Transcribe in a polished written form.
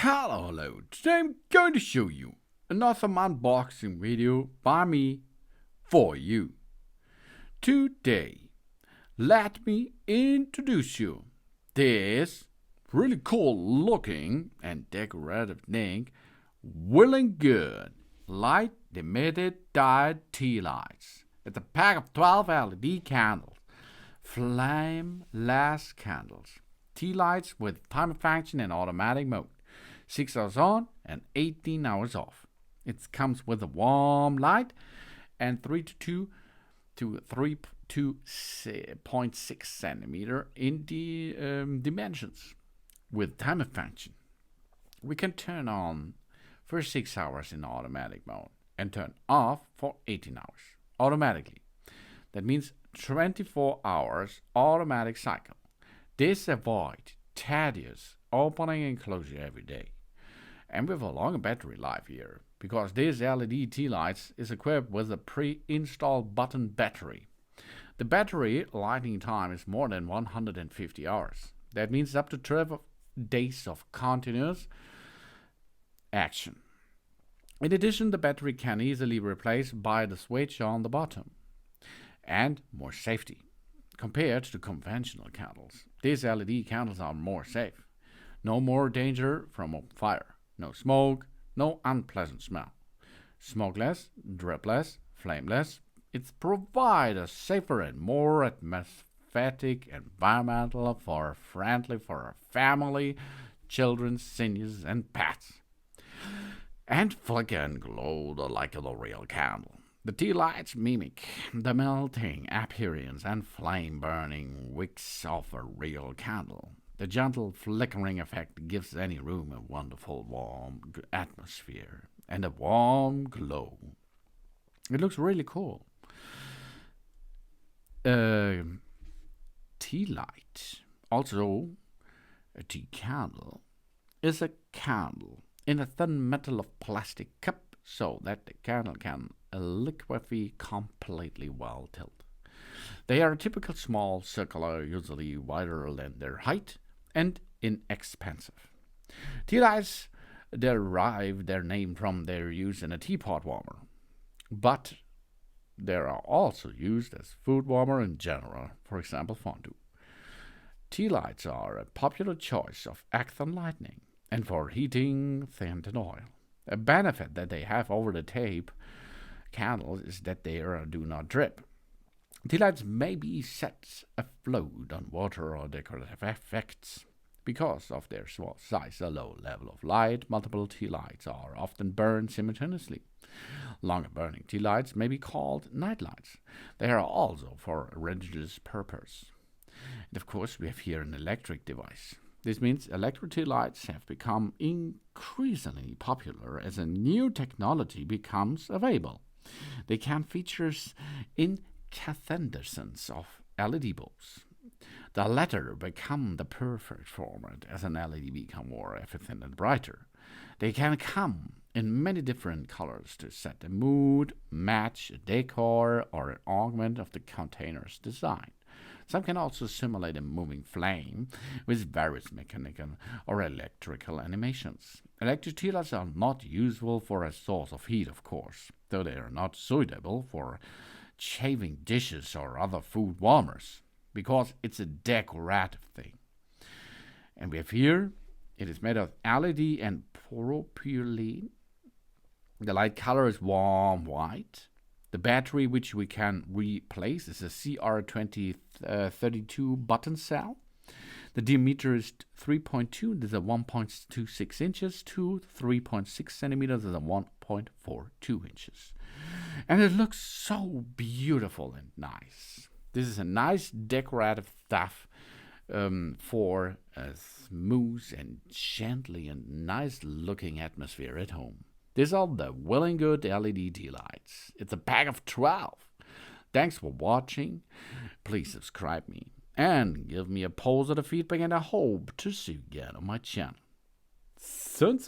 Hello, today I'm going to show you another unboxing video by me for you. Today, let me introduce you this really cool looking and decorative thing, Willingood LED Tea Lights. It's a pack of 12 LED candles, Flameless Candles. Tea lights with timer function and automatic mode. 6 hours on and 18 hours off. It comes with a warm light and 3.2 to 3.6 centimeter in the dimensions with timer function. We can turn on for 6 hours in automatic mode and turn off for 18 hours automatically. That means 24 hours automatic cycle. This avoids tedious opening and closure every day. And with a longer battery life here, because this LED tea lights is equipped with a pre-installed button battery. The battery lighting time is more than 150 hours. That means up to 12 days of continuous action. In addition, the battery can easily be replaced by the switch on the bottom. And more safety. Compared to conventional candles, these LED candles are more safe. No more danger from a fire, no smoke, no unpleasant smell. Smokeless, dripless, flameless, it provides a safer and more atmospheric environmental friendly for our family, children, seniors, and pets. And flicker and glow like the real candle. The tea lights mimic the melting appearance and flame-burning wicks of a real candle. The gentle flickering effect gives any room a wonderful warm atmosphere and a warm glow. It looks really cool. Tea light, also a tea candle, is a candle in a thin metal of plastic cup so that the candle can liquefy completely while tilt. They are typical small, circular, usually wider than their height, and inexpensive. Tea lights derive their name from their use in a teapot warmer, but they are also used as food warmer in general, for example fondue. Tea lights are a popular choice of accent lighting and for heating thin oil. A benefit that they have over the tape candles is that they do not drip. Tea lights may be set afloat on water or decorative effects. Because of their small size, a low level of light, multiple tea lights are often burned simultaneously. Longer burning tea lights may be called night lights. They are also for a religious purpose. And of course, we have here an electric device. This means electric tea lights have become increasingly popular as a new technology becomes available. They can feature incandescence of LED bulbs. The latter become the perfect format as an LED become more efficient and brighter. They can come in many different colors to set a mood, match a decor, or augment of the container's design. Some can also simulate a moving flame with various mechanical or electrical animations. Electric tea lights are not useful for a source of heat, of course, though they are not suitable for chafing dishes or other food warmers, because it's a decorative thing. And we have here, it is made of LED and propylene. The light color is warm white. The battery which we can replace is a CR2032 button cell. The diameter is 3.2, this is a 1.26 inches to 3.6 centimeters, this is a 1.42 inches. And it looks so beautiful and nice. This is a nice decorative stuff for a smooth and gently and nice looking atmosphere at home. These are the Willingood LED tea lights. It's a pack of 12. Thanks for watching. Please subscribe me and give me a positive feedback, and I hope to see you again on my channel. Soon.